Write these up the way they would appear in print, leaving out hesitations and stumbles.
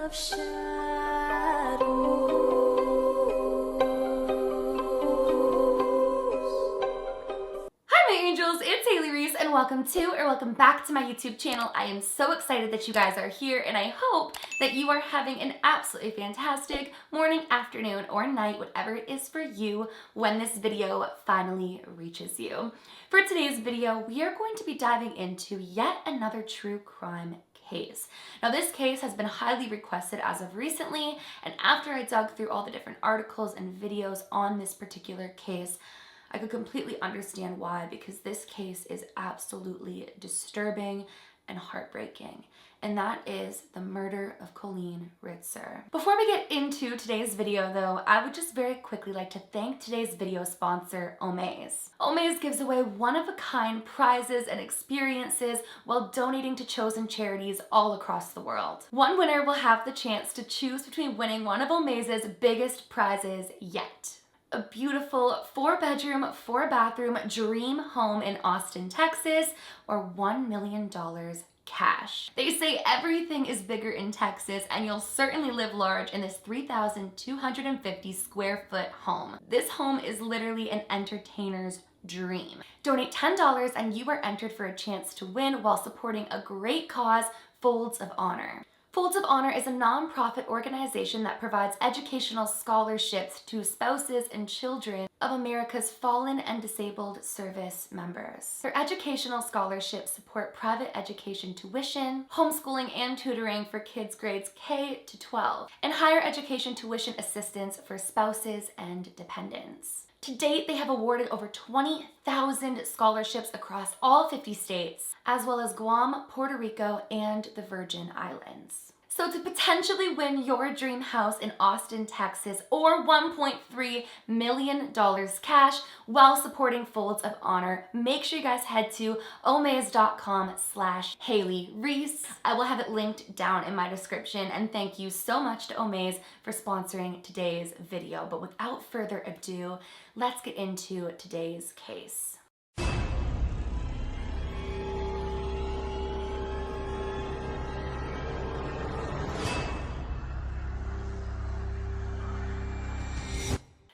of shadows. Hi my angels, it's Hailey Reese and welcome back to my YouTube channel. I am so excited that you guys are here and I hope that you are having an absolutely fantastic morning, afternoon, or night, whatever it is for you when this video finally reaches you. For today's video, we are going to be diving into yet another true crime case. Now this case has been highly requested as of recently, and after I dug through all the different articles and videos on this particular case, I could completely understand why, because this case is absolutely disturbing and heartbreaking, and that is the murder of Colleen Ritzer. Before we get into today's video though, I would just very quickly like to thank today's video sponsor, Omaze. Omaze gives away one-of-a-kind prizes and experiences while donating to chosen charities all across the world. One winner will have the chance to choose between winning one of Omaze's biggest prizes yet: a beautiful 4-bedroom, 4-bathroom dream home in Austin, Texas, or $1 million cash. They say everything is bigger in Texas, and you'll certainly live large in this 3,250 square foot home. This home is literally an entertainer's dream. Donate $10 and you are entered for a chance to win while supporting a great cause, Folds of Honor. Folds of Honor is a non-profit organization that provides educational scholarships to spouses and children of America's fallen and disabled service members. Their educational scholarships support private education tuition, homeschooling and tutoring for kids grades K to 12, and higher education tuition assistance for spouses and dependents. To date, they have awarded over 20,000 scholarships across all 50 states, as well as Guam, Puerto Rico, and the Virgin Islands. So to potentially win your dream house in Austin, Texas, or $1.3 million cash while supporting Folds of Honor, make sure you guys head to omaze.com/Hailey Reese. I will have it linked down in my description, and thank you so much to Omaze for sponsoring today's video. But without further ado, let's get into today's case.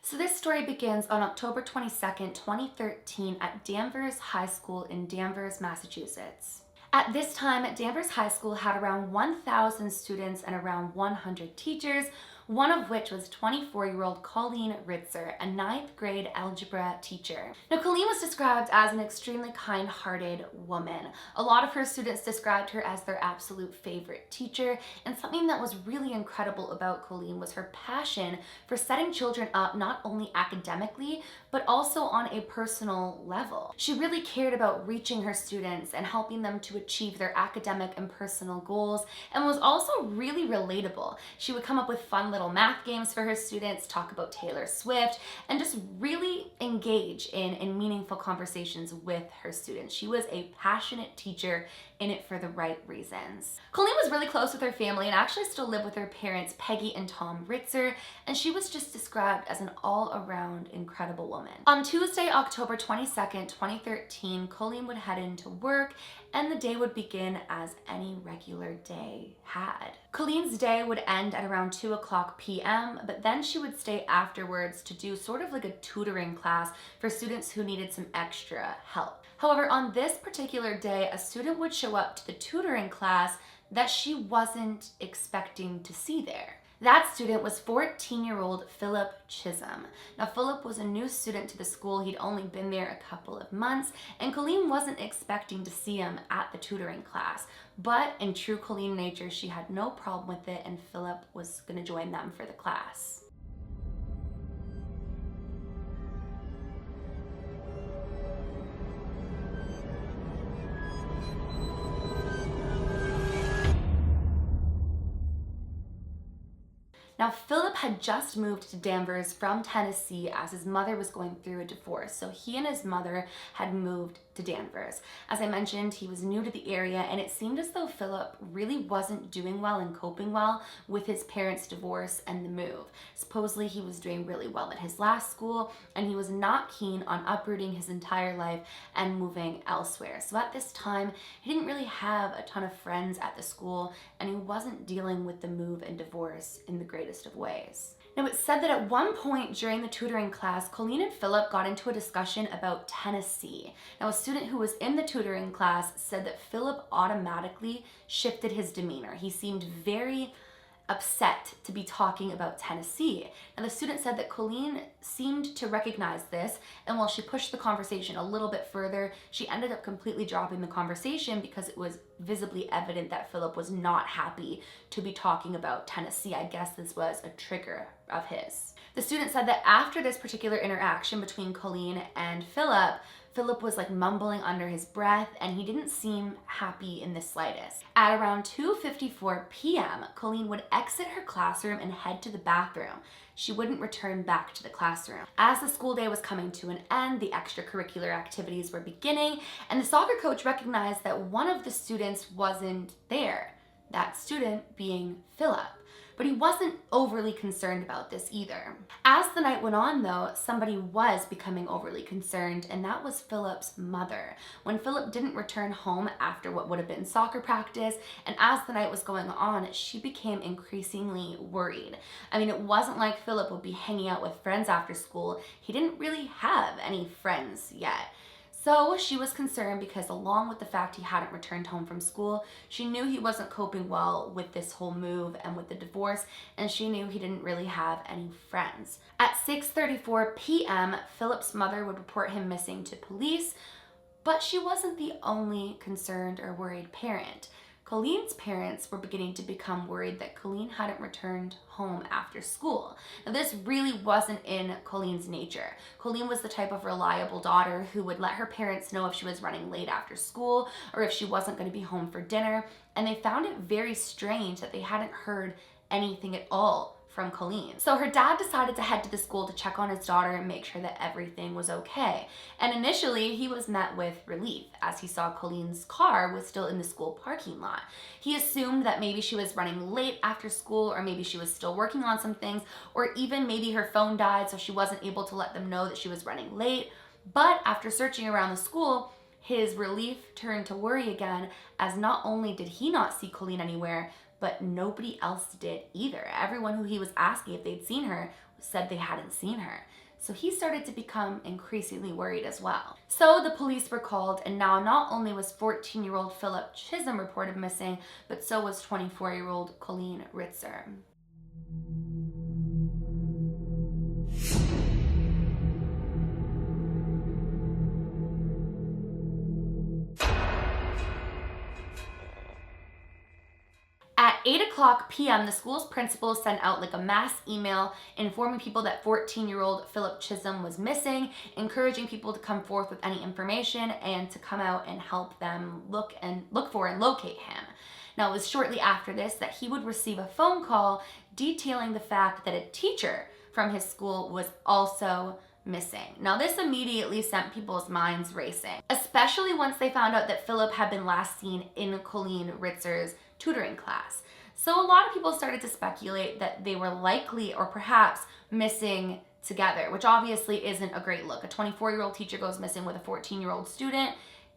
So this story begins on October 22nd, 2013 at Danvers High School in Danvers, Massachusetts. At this time, Danvers High School had around 1,000 students and around 100 teachers, one of which was 24-year-old Colleen Ritzer, a 9th grade algebra teacher. Now, Colleen was described as an extremely kind-hearted woman. A lot of her students described her as their absolute favorite teacher, and something that was really incredible about Colleen was her passion for setting children up not only academically, but also on a personal level. She really cared about reaching her students and helping them to achieve their academic and personal goals, and was also really relatable. She would come up with fun little math games for her students, talk about Taylor Swift, and just really engage in meaningful conversations with her students. She was a passionate teacher in it for the right reasons. Colleen was really close with her family and actually still lived with her parents, Peggy and Tom Ritzer, and she was just described as an all-around incredible woman. On Tuesday, October 22nd, 2013, Colleen would head into work, and the day would begin as any regular day had. Colleen's day would end at around 2:00 p.m., but then she would stay afterwards to do sort of like a tutoring class for students who needed some extra help. However, on this particular day, a student would show up to the tutoring class that she wasn't expecting to see there. That student was 14-year-old Philip CHISM. Now, Philip was a new student to the school. He'd only been there a couple of months, and Colleen wasn't expecting to see him at the tutoring class. But in true Colleen nature, she had no problem with it, and Philip was going to join them for the class. Now, Philip had just moved to Danvers from Tennessee as his mother was going through a divorce, so he and his mother had moved to Danvers. As I mentioned, he was new to the area, and it seemed as though Philip really wasn't doing well and coping well with his parents' divorce and the move. Supposedly he was doing really well at his last school, and he was not keen on uprooting his entire life and moving elsewhere. So at this time, he didn't really have a ton of friends at the school, and he wasn't dealing with the move and divorce in the greatest of ways. Now, it's said that at one point during the tutoring class, Colleen and Philip got into a discussion about Tennessee. Now, a student who was in the tutoring class said that Philip automatically shifted his demeanor. He seemed very upset to be talking about Tennessee. And the student said that Colleen seemed to recognize this, and while she pushed the conversation a little bit further, she ended up completely dropping the conversation because it was visibly evident that Philip was not happy to be talking about Tennessee. I guess this was a trigger of his. The student said that after this particular interaction between Colleen and Philip was like mumbling under his breath, and he didn't seem happy in the slightest. At around 2:54 p.m., Colleen would exit her classroom and head to the bathroom. She wouldn't return back to the classroom. As the school day was coming to an end, the extracurricular activities were beginning, and the soccer coach recognized that one of the students wasn't there, that student being Philip. But he wasn't overly concerned about this either. As the night went on though, somebody was becoming overly concerned, and that was Philip's mother. When Philip didn't return home after what would have been soccer practice, and as the night was going on, she became increasingly worried. I mean, it wasn't like Philip would be hanging out with friends after school. He didn't really have any friends yet. So she was concerned because along with the fact he hadn't returned home from school, she knew he wasn't coping well with this whole move and with the divorce, and she knew he didn't really have any friends. At 6:34 p.m., Philip's mother would report him missing to police, but she wasn't the only concerned or worried parent. Colleen's parents were beginning to become worried that Colleen hadn't returned home after school. Now, this really wasn't in Colleen's nature. Colleen was the type of reliable daughter who would let her parents know if she was running late after school or if she wasn't going to be home for dinner, and they found it very strange that they hadn't heard anything at all from Colleen. So her dad decided to head to the school to check on his daughter and make sure that everything was okay. And initially he was met with relief as he saw Colleen's car was still in the school parking lot. He assumed that maybe she was running late after school, or maybe she was still working on some things, or even maybe her phone died so she wasn't able to let them know that she was running late. But after searching around the school, his relief turned to worry again, as not only did he not see Colleen anywhere, but nobody else did either. Everyone who he was asking if they'd seen her said they hadn't seen her. So he started to become increasingly worried as well. So the police were called, and now not only was 14-year-old Philip CHISM reported missing, but so was 24-year-old Colleen Ritzer. At 8:00 p.m., the school's principal sent out like a mass email informing people that 14-year-old Philip CHISM was missing, encouraging people to come forth with any information and to come out and help them look for and locate him. Now, it was shortly after this that he would receive a phone call detailing the fact that a teacher from his school was also missing. Now, this immediately sent people's minds racing, especially once they found out that Philip had been last seen in Colleen Ritzer's tutoring class. So a lot of people started to speculate that they were likely or perhaps missing together, which obviously isn't a great look. A 24-year-old teacher goes missing with a 14-year-old student.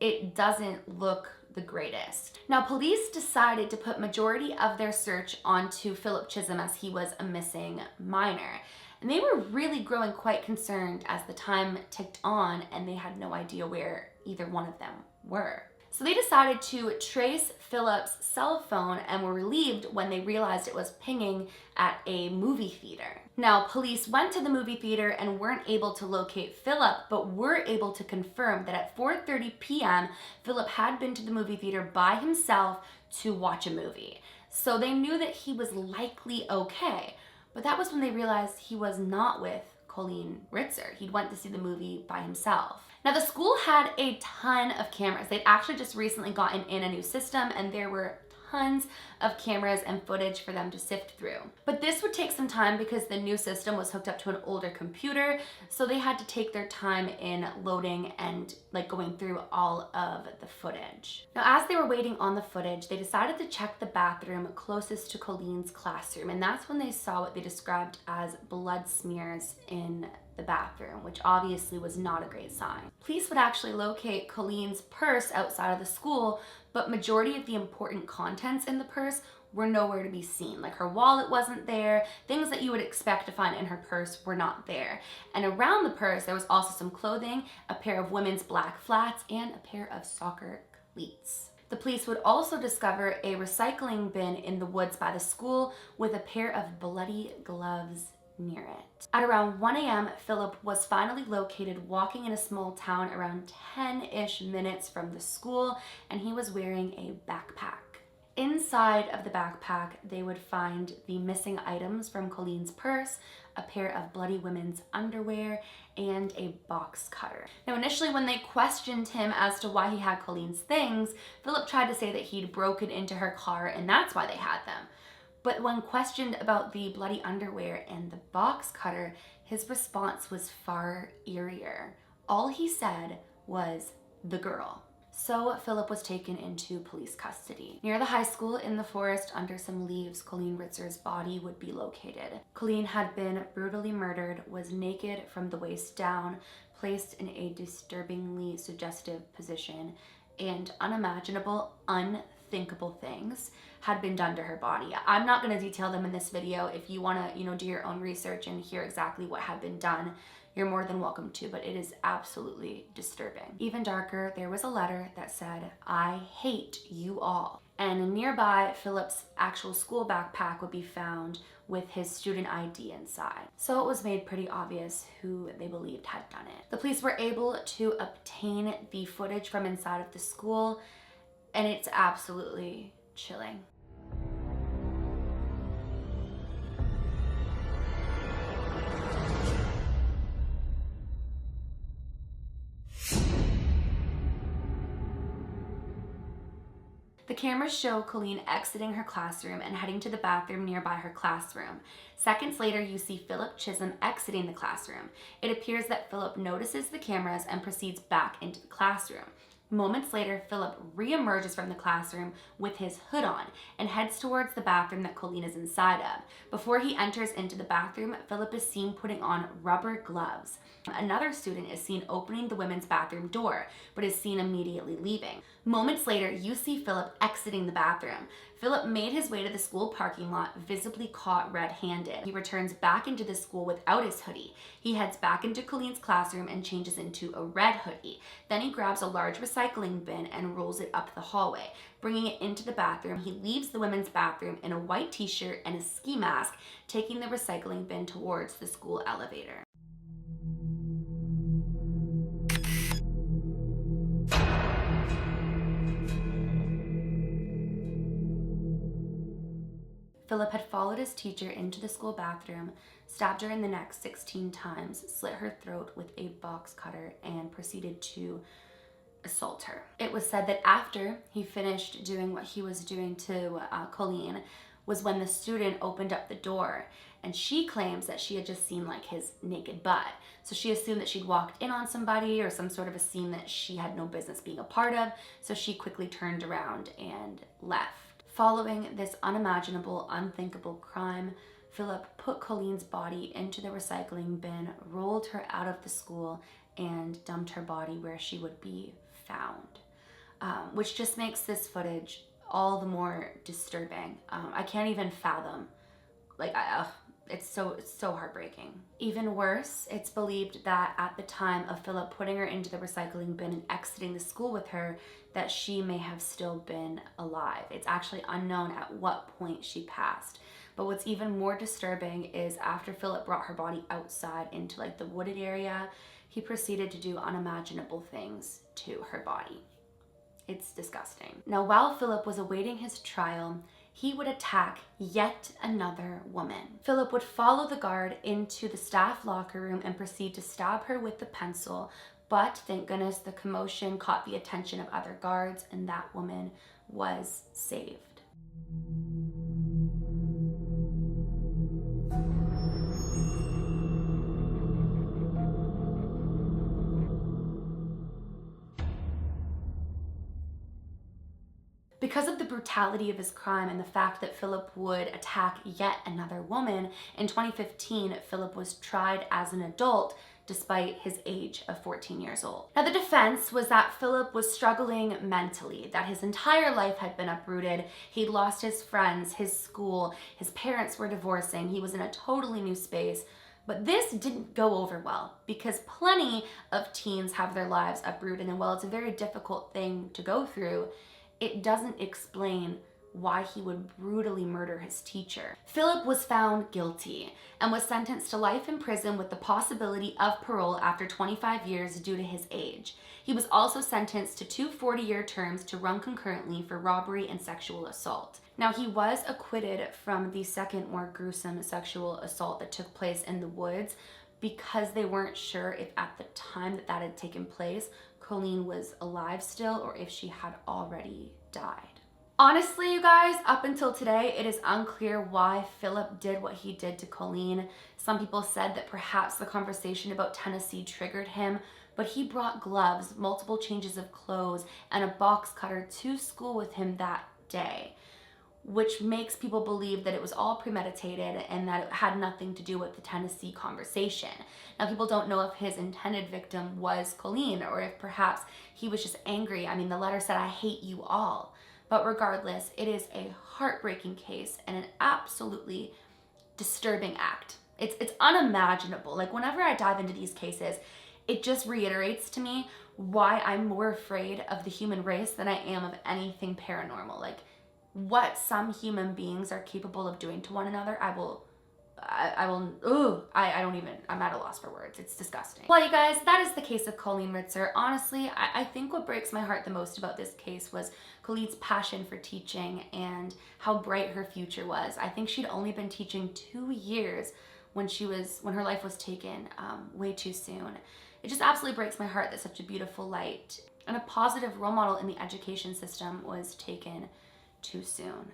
It doesn't look the greatest. Now, police decided to put majority of their search onto Philip CHISM as he was a missing minor. And they were really growing quite concerned as the time ticked on, and they had no idea where either one of them were. So they decided to trace Philip's cell phone and were relieved when they realized it was pinging at a movie theater. Now, police went to the movie theater and weren't able to locate Philip, but were able to confirm that at 4:30 p.m., Philip had been to the movie theater by himself to watch a movie. So they knew that he was likely okay, but that was when they realized he was not with Colleen Ritzer. He'd went to see the movie by himself. Now, the school had a ton of cameras. They'd actually just recently gotten in a new system, and there were tons of cameras and footage for them to sift through. But this would take some time because the new system was hooked up to an older computer, so they had to take their time in loading and like going through all of the footage. Now, as they were waiting on the footage, they decided to check the bathroom closest to Colleen's classroom, and that's when they saw what they described as blood smears in the bathroom, which obviously was not a great sign. Police would actually locate Colleen's purse outside of the school, but majority of the important contents in the purse were nowhere to be seen. Like her wallet wasn't there, things that you would expect to find in her purse were not there. And around the purse, there was also some clothing, a pair of women's black flats, and a pair of soccer cleats. The police would also discover a recycling bin in the woods by the school with a pair of bloody gloves near it. At around 1 a.m., Philip was finally located walking in a small town around 10-ish minutes from the school, and he was wearing a backpack. Inside of the backpack, they would find the missing items from Colleen's purse, a pair of bloody women's underwear, and a box cutter. Now, initially when they questioned him as to why he had Colleen's things, Philip tried to say that he'd broken into her car and that's why they had them. But when questioned about the bloody underwear and the box cutter, his response was far eerier. All he said was, "the girl." So Philip was taken into police custody. Near the high school in the forest under some leaves, Colleen Ritzer's body would be located. Colleen had been brutally murdered, was naked from the waist down, placed in a disturbingly suggestive position, and unimaginable, unthinkable things had been done to her body. I'm not going to detail them in this video. If you want to, do your own research and hear exactly what had been done, you're more than welcome to, but it is absolutely disturbing. Even darker, there was a letter that said, "I hate you all." And nearby, Philip's actual school backpack would be found with his student ID inside. So it was made pretty obvious who they believed had done it. The police were able to obtain the footage from inside of the school, and it's absolutely chilling. The cameras show Colleen exiting her classroom and heading to the bathroom nearby her classroom. Seconds later, you see Philip CHISM exiting the classroom. It appears that Philip notices the cameras and proceeds back into the classroom. Moments later, Philip re-emerges from the classroom with his hood on and heads towards the bathroom that Colleen is inside of. Before he enters into the bathroom, Philip is seen putting on rubber gloves. Another student is seen opening the women's bathroom door, but is seen immediately leaving. Moments later, you see Philip exiting the bathroom. Philip made his way to the school parking lot, visibly caught red-handed. He returns back into the school without his hoodie. He heads back into Colleen's classroom and changes into a red hoodie. Then he grabs a large recycling bin and rolls it up the hallway, bringing it into the bathroom. He leaves the women's bathroom in a white t-shirt and a ski mask, taking the recycling bin towards the school elevator. Philip had followed his teacher into the school bathroom, stabbed her in the neck 16 times, slit her throat with a box cutter, and proceeded to assault her. It was said that after he finished doing what he was doing to Colleen was when the student opened up the door, and she claims that she had just seen like his naked butt. So she assumed that she'd walked in on somebody or some sort of a scene that she had no business being a part of, so she quickly turned around and left. Following this unimaginable, unthinkable crime, Philip put Colleen's body into the recycling bin, rolled her out of the school, and dumped her body where she would be found, which just makes this footage all the more disturbing. I can't even fathom, it's so heartbreaking. Even worse, it's believed that at the time of Philip putting her into the recycling bin and exiting the school with her, that she may have still been alive. It's actually unknown at what point she passed. But what's even more disturbing is after Philip brought her body outside into like the wooded area, he proceeded to do unimaginable things to her body. It's disgusting. Now, while Philip was awaiting his trial, he would attack yet another woman. Philip would follow the guard into the staff locker room and proceed to stab her with the pencil, but thank goodness the commotion caught the attention of other guards and that woman was saved. brutality of his crime and the fact that Philip would attack yet another woman, in 2015, Philip was tried as an adult despite his age of 14 years old. Now, the defense was that Philip was struggling mentally, that his entire life had been uprooted. He'd lost his friends, his school, his parents were divorcing, he was in a totally new space. But this didn't go over well because plenty of teens have their lives uprooted, and while it's a very difficult thing to go through, it doesn't explain why he would brutally murder his teacher. Philip was found guilty and was sentenced to life in prison with the possibility of parole after 25 years due to his age. He was also sentenced to 2 40-year terms to run concurrently for robbery and sexual assault. Now, he was acquitted from the second more gruesome sexual assault that took place in the woods because they weren't sure if at the time that had taken place, Colleen was alive still or if she had already died. Honestly, you guys, up until today, it is unclear why Philip did what he did to Colleen. Some people said that perhaps the conversation about Tennessee triggered him, but he brought gloves, multiple changes of clothes, and a box cutter to school with him that day, which makes people believe that it was all premeditated and that it had nothing to do with the Tennessee conversation. Now, people don't know if his intended victim was Colleen or if perhaps he was just angry. I mean, the letter said, "I hate you all." But regardless, it is a heartbreaking case and an absolutely disturbing act. It's unimaginable. Like, whenever I dive into these cases, it just reiterates to me why I'm more afraid of the human race than I am of anything paranormal. Like, what some human beings are capable of doing to one another, I'm at a loss for words. It's disgusting. Well, you guys, that is the case of Colleen Ritzer. Honestly, I think what breaks my heart the most about this case was Colleen's passion for teaching and how bright her future was. I think she'd only been teaching 2 years when her life was taken way too soon. It just absolutely breaks my heart that such a beautiful light and a positive role model in the education system was taken too soon.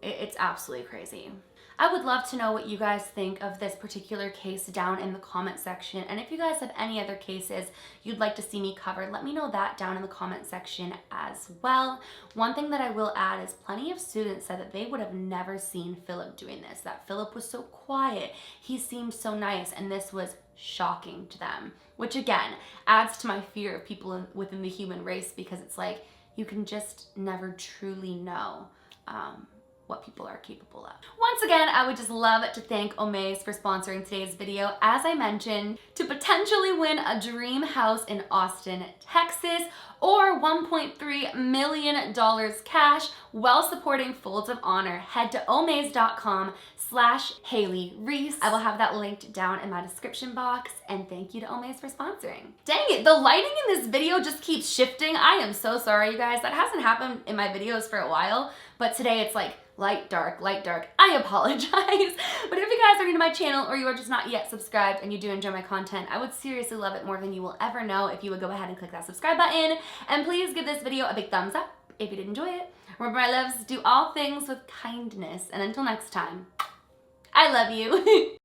It's absolutely crazy. I would love to know what you guys think of this particular case down in the comment section. And if you guys have any other cases you'd like to see me cover, let me know that down in the comment section as well. One thing that I will add is plenty of students said that they would have never seen Philip doing this, that Philip was so quiet, he seemed so nice, and this was shocking to them, which again adds to my fear of people within the human race, because it's like you can just never truly know what people are capable of. Once again, I would just love to thank Omaze for sponsoring today's video. As I mentioned, to potentially win a dream house in Austin, Texas, or $1.3 million cash while supporting Folds of Honor, head to omaze.com/Hailey Reese. I will have that linked down in my description box, and thank you to Omaze for sponsoring. Dang it, the lighting in this video just keeps shifting. I am so sorry, you guys. That hasn't happened in my videos for a while, but today it's like light, dark, light, dark. I apologize. But if you guys are new to my channel or you are just not yet subscribed and you do enjoy my content, I would seriously love it more than you will ever know if you would go ahead and click that subscribe button. And please give this video a big thumbs up if you did enjoy it. Remember, my loves, do all things with kindness. And until next time, I love you.